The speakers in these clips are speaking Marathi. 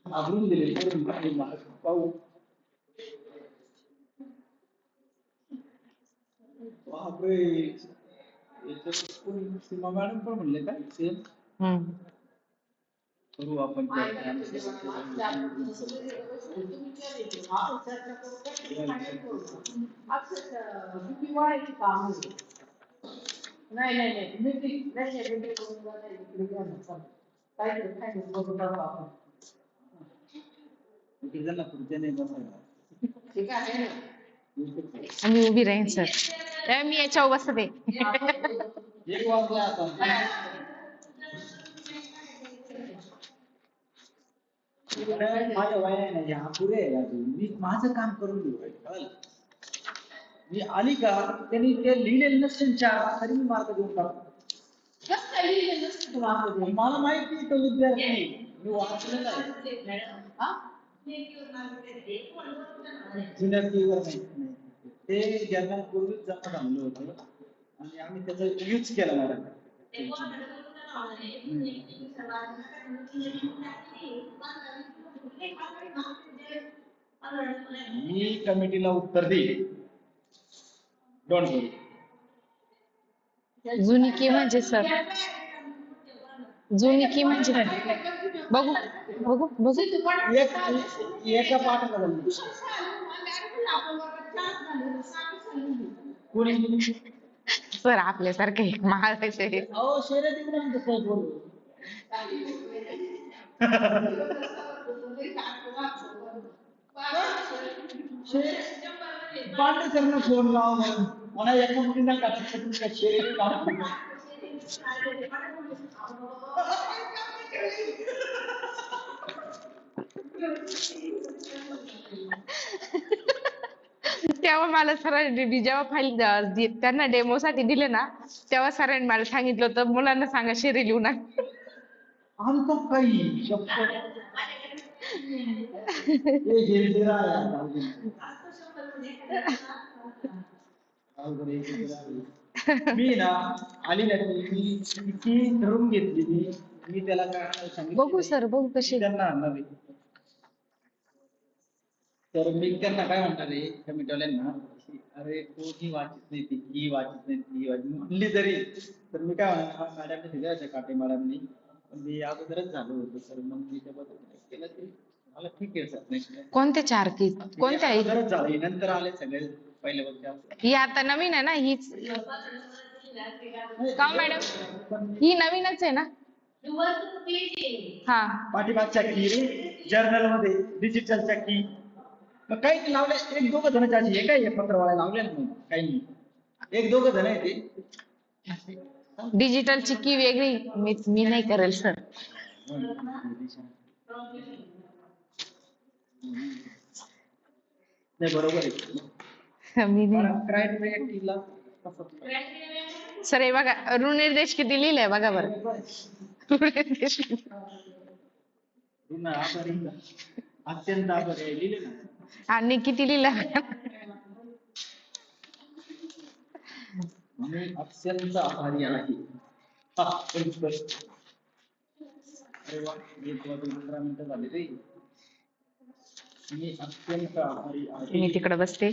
आवरून दिले पाहू. बापरे, सीमा मॅडम पण म्हणले का सेम? करू आपण नाही नाही नाही मीटिंग नाही ठीक आहे. मी उभी राहीन सर, मी याच्यावर बसते. एक वाजला आता. माझ्या वया नाही हा पुरे आहे. मी माझं काम करून घेऊ. मी आली का त्यांनी ते लिहिलेलं नसेल चार तरी मी मार्क देऊन टाकतो. कसं काय लिहिलेलं नसतं मार्क? मला माहिती तो विद्यार्थी मी वाचलेला आहे. जुन्या फीवर नाही ते ज्यांना पूर्वीच जमा झालेलं होतं आणि आम्ही त्याचा यूज केला मॅडम. मी कमिटीला उत्तर देईल. डोंट वरी. जुनी की म्हणजे सर, जुनी की म्हणजे बघू बघू बघू. एका पाठाला कोणी सर आपल्यासारखे एक महाराष्ट्र. अहो शर्यती म्हणून कसं बोलू. पांडे सरनं फोन लाव मला एका मुलींना करायचं तुमच्या शर्यती लाव. तेव्हा मला सरांनी जेव्हा फाईल त्यांना डेमो साठी दिले ना, तेव्हा सरांनी मला सांगितलं होतं मुलांना सांगा शेरी लिहून आण. आमचा काही शब्द मी ना आली नाही किती ठरवून घेतली मी त्याला काय सांगितलं. बघू सर बघू कशी त्यांना आणणार आहे. तर मी त्यांना काय म्हणणार आहे कमिटीवाल्यांना, अरे कोणी वाचित नाही ती ही वाचित नाही ती वाचित म्हणली तरी तर मी काय म्हणणार मॅडमने दिल्या होत्या काटे मॅडमनी पण मी अगोदरच झालो होतो सर मग मी त्याबद्दल केलं तरी मला ठीक आहे सर. नाही कोणते चार की कोणत्या अगोदरच झाले नंतर आले सगळे पहिल्या वर्षी. ही आता नवीन आहे ना हीच का मॅडम? ही नवीनच आहे ना? हा पाठीमागच्या की जर्नल मध्ये डिजिटलच्या की काही लावले एक दोघं जण हे काय पत्रवाळ्या लावल्या ना काही नाही एक दोघं जण आहे ते. डिजिटलची की वेगळी मी नाही करेल सर. नाही बरोबर आहे. मी नाही सर. हे बघा ऋणनिर्देश किती लिहिलंय बघा बरं. ऋणनिर्देश अत्यंत आभारी लिहिले ना. आणि किती लिहिलं? मी अत्यंत आभारी आहे. अरे वा 15 मिनिटं झाली रे. मी अत्यंत आभारी आहे. मी तिकडे बसते.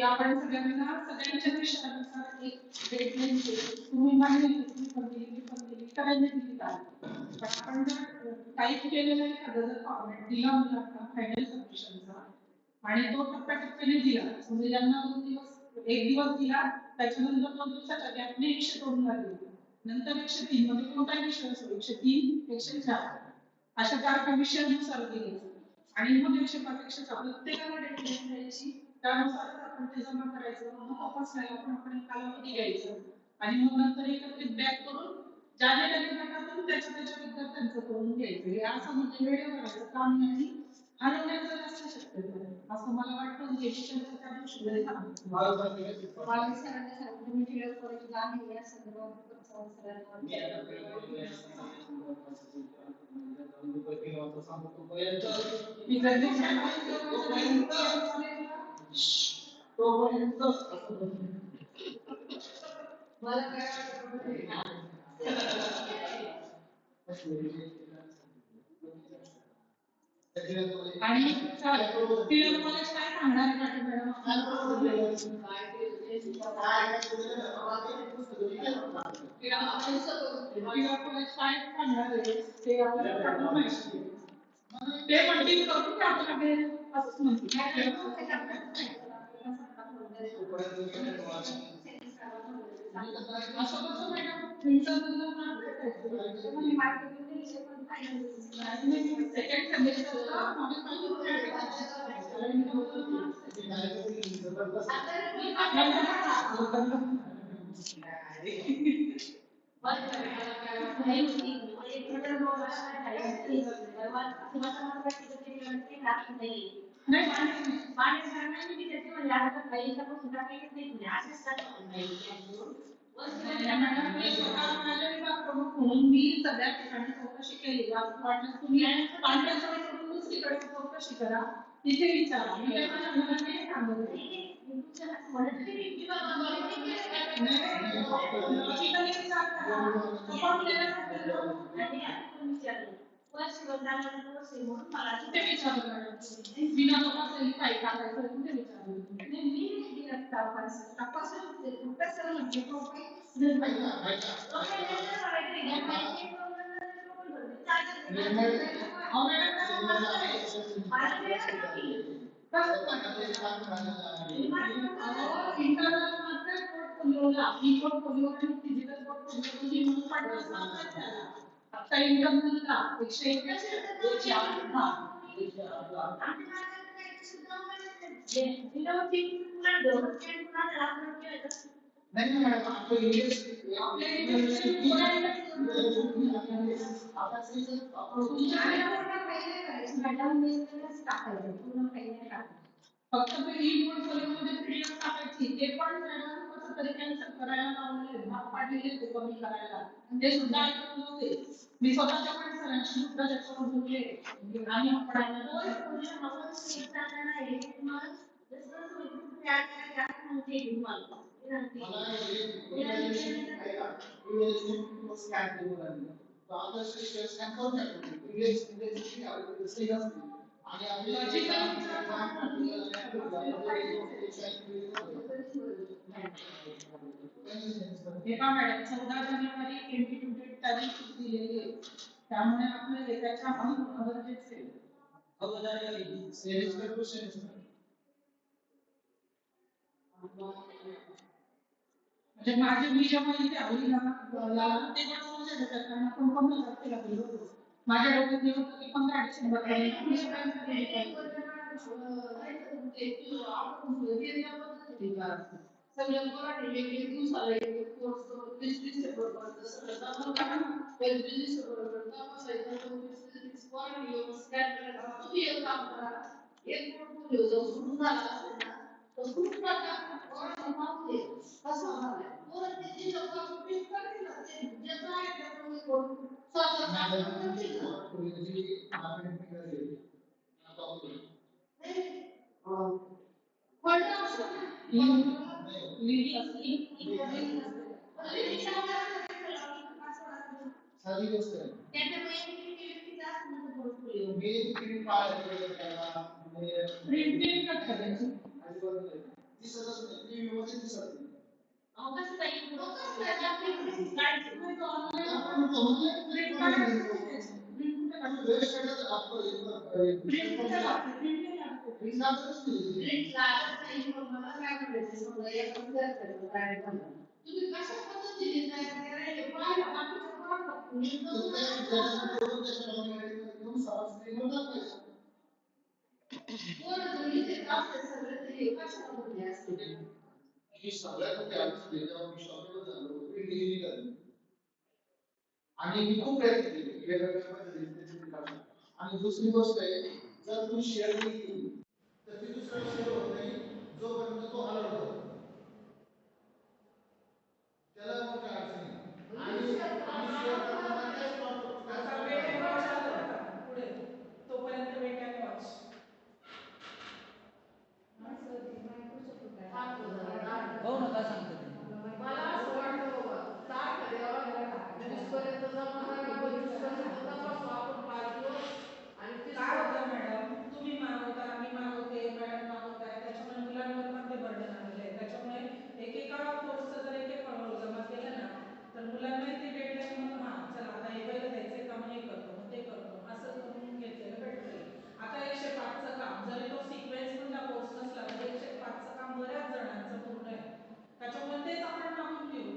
आपण सगळ्यांना सगळ्यांच्या विषयानुसार एक डेडलाईन देऊ. तुम्ही मान्य करायला दिली का? आपण जर टाईप केलेलं एखादं जर फॉर्मॅट दिला मुलांना फायनल सबमिशनचा आणि तो टप्प्याटप्प्याने दिला म्हणजे ज्यांना 2 दिवस 1 दिवस दिला त्याच्यानंतर 2 दिवसाच्या गॅपने 102 ला दिला नंतर 103 मध्ये कोणताही विषय असो 103 104 अशा 4 विषयानुसार दिले आणि मग 105 प्रत्येकाला डेडलाईन द्यायची, त्यानुसार आपण ते जमा करायचं, मग तपासायला आपण एक कालावधी घ्यायचं आणि मग नंतर एकत्रित बॅक करून ज्या गटातून त्याच्या विद्यार्थ्यांचं करून घ्यायचं. हे असं म्हणजे वेळेवर करायचं काम नाही, हरवण्याचं जास्त शक्यता आहे असं मला वाटतं. म्हणजे शिक्षणाचा त्या दिवशी वेळ झाला. मला सरांनी सांगितलं मी टिळक कॉलेजला आहे या सगळं मी जर तोपर्यंत मला काय वाटतं आणि टिळक कॉलेज काय सांगणार आहे मॅडम? टिळक कॉलेज काय सांगणार आहे ते आपल्याला माहिती. ते म्हणतील करून आपल्याकडे असंच म्हणतील. असं कसं मॅडम तुमचं सेकंड सेमेस्टरला म्हणून मी सगळ्या ठिकाणी चौकशी केली. वाटलं तुम्ही दुसरीकडे चौकशी करा, तिथे विचारा. मी काय माझ्या मुलांना सांगत नाही मॅडम आपलं इंग्लिश फक्त पहिली पोर्टफोलिओमध्ये पीडीएफ टाकायची, ते पण मॅडम कसं तरी कॅन्सल करायला लावले, भाग पाडलेले ते कमी करायला, ते सुद्धा ऐकत नव्हते. मी स्वतःच्या पण सरांशी त्याच्यावर बोलले आणि पडायला एका मॅडम 14 जानेवारी टेंटेटिव्ह डेट तारीख दिलेली आहे, त्यामुळे आपल्याला त्याच्या अगोदर गरजेचे आहे. म्हणजे माझे मी जेव्हा इथे आली ना तेव्हा माझ्या डोक्यात कारण आपण 15 तारखेला गेलो होतो. माझ्या डोक्यात हे होतं की 15 डिसेंबर सगळं मराठी वेगळे दिवसाला एक कोर्स 30 डिसेंबरपर्यंत सगळं तुम्ही एक काम करा, एक पोर्टफोलिओ जर सुरू झाला असेल ना तर सुरू नका कसं होणार परत त्याची लोक पिक करतील ना ते ज्याचं आहे त्याप्रमाणे करून तुम्ही कशा पद्धतीने तयार करायला पोरं जर इथे असते सगळे तर हे कशाला बोलले असते? आणि मी खूप प्रयत्न केले वेगवेगळ्या पद्धतीने त्याची काढणे. आणि दुसरी गोष्ट आहे, जर तुम्ही शेअर नाही केली तर ती दुसऱ्याला शेअर होत नाही जोपर्यंत तो अलर्ट होतो त्याला मग काय अडचण नाही. आणि शेअर करताना त्याच आता वेट अँड वॉच आलं बरं का पुढे, तोपर्यंत वेट अँड वॉच. हो ना, काय सांगतो ते. मला असं वाटतं बाबा तारखा द्यावा, 20 पर्यंत जमा करावा, 25 पर्यंत तपासू आपण 5 दिवस आणि 30 काय होतं मॅडम, तुम्ही मागवता, मी मागवते, मॅडम मागवताय, त्याच्यामुळे मुलांवर पण ते बर्डन आलेलं आहे. त्याच्यामुळे एकेका कोर्सचं जर एक हळूहळू जमा केलं ना तर मुलांनाही ते डेडलाईन मग हां चला आता हे पहिलं द्यायचंय का, मग हे करतो, मग ते करतो, असं करून घेतलेलं बेटर आहे. आता 105चं काम जरी तो सिक्वेन्स मधला कोर्स नसला तरी 105चं काम बऱ्याच जणांचं पूर्ण आहे. त्याच्यामुळे तेच आपण मागून घेऊ,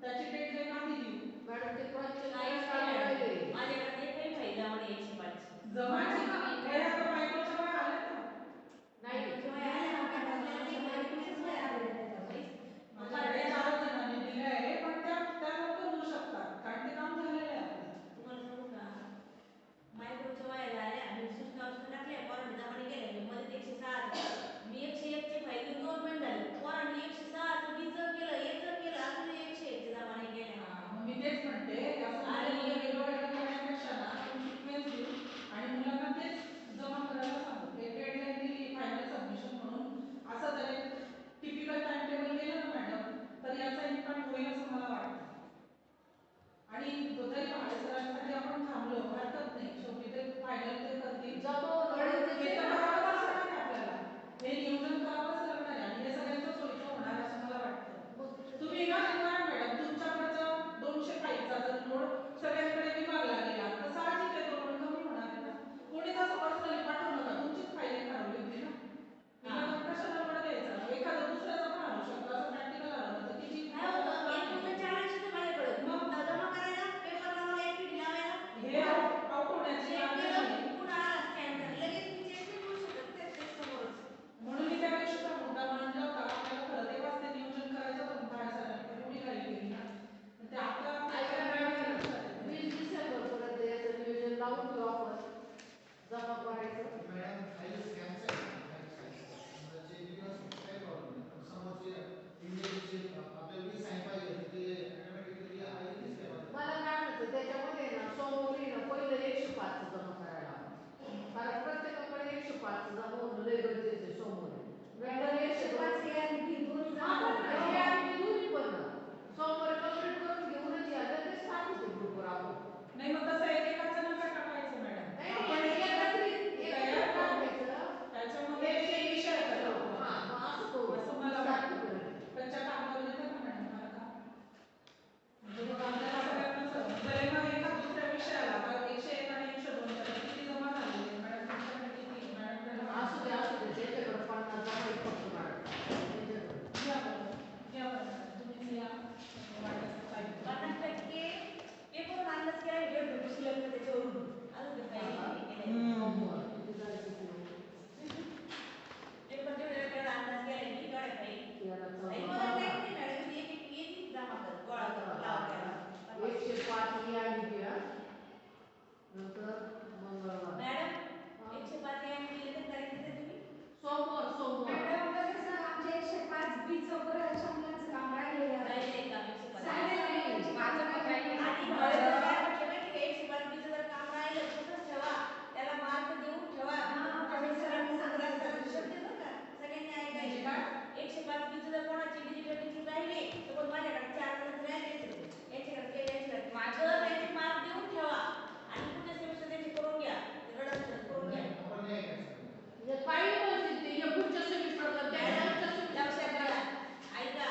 त्याची डेडलाईन आधी देऊ. मॅडम ते माझ्याकडे काही फायदा म्हणे 105 जमाची वया तर बायकोच्या वया आल्या ना. नाही माझ्याकडे 4 जणांनी दिले आहे, पण त्या लवकर होऊ शकतात कारण ते काम झालेलं आहे आपलं. तुम्हाला सांगू का, मायक्रोच्या वयाला आल्या, मी सूचना टाकल्या, पोरांनी जमाने केल्या, मी मध्ये 106 मी 101 चे फाईल घेऊन 2 महिने झाले, पोरांनी 106 मी जर केलं, एक जर केलं, अजून 101 चे जमाने केल्या. मग मी तेच म्हणते असं वेगळं वेगळं करण्यापेक्षा ना आपण सिक्वेन्स देऊ आणि मुलांना तेच जमा करायला सांगू. एक डेडलाईन दिली फायनल सबमिशन म्हणून, असं जर एक टिपिकल टाइम टेबल केलं ना मॅडम तर याचा इम्पॅक्ट होईल असं मला वाटतं. आणि जरी भाडे सरांसाठी आपण थांबलो हरकत नाही, शेवटी ते फायनल ते करतील. हे तर करावंच लागणार आहे आपल्याला, हे नियोजन करावंच लागणार आहे आणि हे सगळ्यांच्या सोयीचं होणार असं मला वाटतं. तुम्ही ना मॅडम तुमच्याकडचं 200 फाईलचा जर लोड सगळ्यांकडे विभागला गेला तर साहजिक आहे तो लोड कमी होणार आहे ना. कोणी तसं पर्सनली पाठवू नका, तुमचीच फाईल एक हरवली होती ना, कशाला लोड द्यायचा, एखादा दुसऱ्याचा पण हरवू शकतो. असं प्रॅक्टिकल हरवलं तर किती काय होतं, एक मुलं 4 वर्षाचं माझ्याकडे मग जमा करायला पेपरला मला ऍक्टिव्हिटी लावायला हे आउट होण्याची पुन्हा स्कॅन करा, लगेच मी चेक नाही करू शकत ते समोरच. म्हणून मी त्या दिवशीचा मुद्दा मांडला होता. आपल्याला खरं तेव्हाच ते नियोजन करायचं होतं, भाड्या सरांनी एवढी घाई केली ना ते आता 20 डिसेंबर पर्यंत याचं नियोजन लावून घेऊ आपण, जमा करायचं. मॅडम फाईल स्कॅनचं जे दिवस काही प्रॉब्लेम नाही, पण समोरचे इंडियनचे आपल्याला 20 साईन पाहिजे ते ऑटोमॅटिकली आईनेच ठेवायचं. मला काय म्हणायचं त्याच्यामध्ये ना सोमवारी ना पहिलं 105 जमा करायला हवं. कारण प्रत्येकाकडे 105 जमा होणं लय गरजेचं आहे सोमवारी. नंतर 105 हे आणि बी दोन्ही पण ना सोमवारी कंप्लीट करून घेऊनच या, लगेच टाकू ते ग्रुपवर आपण. नाही मग तसं एकेकाचं नका टाकायचं मॅडम, आपण एकत्र टाकायचं. त्याच्यामध्ये विषय ठरवतो. हां मग असं करू, असं मला वाटतं. कच्च्या कागदावर येतं ना मॅडम मार्का, म्हणजे मग आपल्याला सगळ्यांना जरी मग एका दुसऱ्या विषयाला आता 101 आणि 102 च्या किती जमा झालेले मॅडम, तुमच्याकडे किती मॅडम? असू दे त्याच्याकडे 50 जमा आहे फक्त मॅडम. या बरं तुम्ही या वाटत पाहिजे 50% पेपर अंदाज केला व्हिडिओ बसले त्याच्यावरून अजून ते काही केले पेपर जेवढे अंदाज केला मी केवढ्या काही मला काही नाही मॅडम, एक जमा कर गोळा कर लावा 105 आणि द्या नंतर मंगळवार. मॅडम 105 आणि दिले तर तारीख देता तुम्ही सोमवार मॅडम आता कसं आमच्या 105 बी चं बरं शंभरचं काम राहिलेलं आहे. राहिले का 105 माझं पण राहिलं. आणि काय म्हटलं माहिती का 105 बी चं जर काम राहिलं तसंच ठेवा, त्याला मार्क देऊन ठेवा. सरांनी सांगितलं बरं का सगळ्यांनी ऐकायचे का 105 बी चं जर कोणाची डिजिटल मीटिंग राहिली तर पण माझ्याकडे 4 जण राहिले याच्याकडे याच्याकडे माझं त्याचे मार्क देऊन ठेवा आणि पुढच्या सेमिस्टर त्याची करून घ्या, रडत करून घ्या. आपण नाही ऐकायचं. काही बोलतील ते पुढच्या सेमिस्टरला त्या लक्षात घ्या, ऐका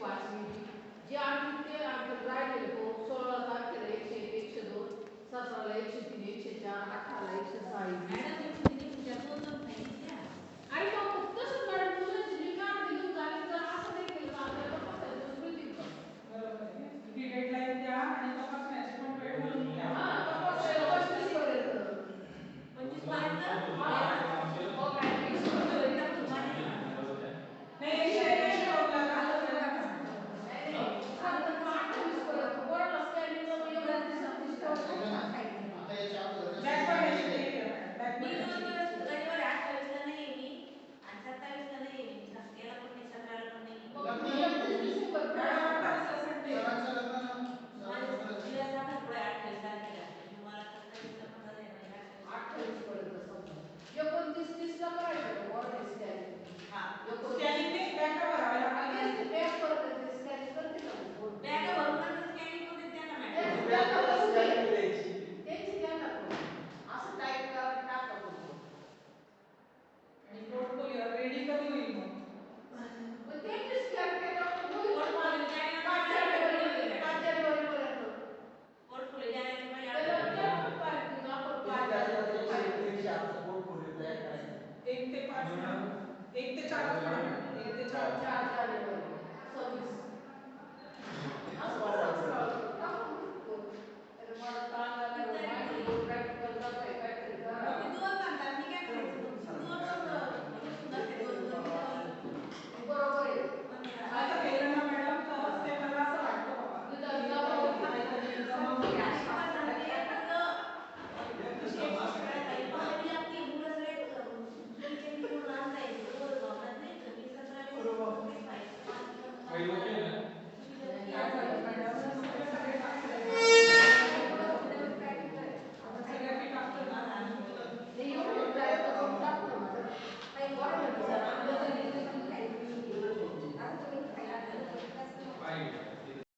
105 मिळतील. जे आणखी ते आणखी राहिलेले हो 16 तारखेला 101, 102, 17ला 103, 104, 18ला 106 मॅडम, मी म्हणते तुमच्या 2-2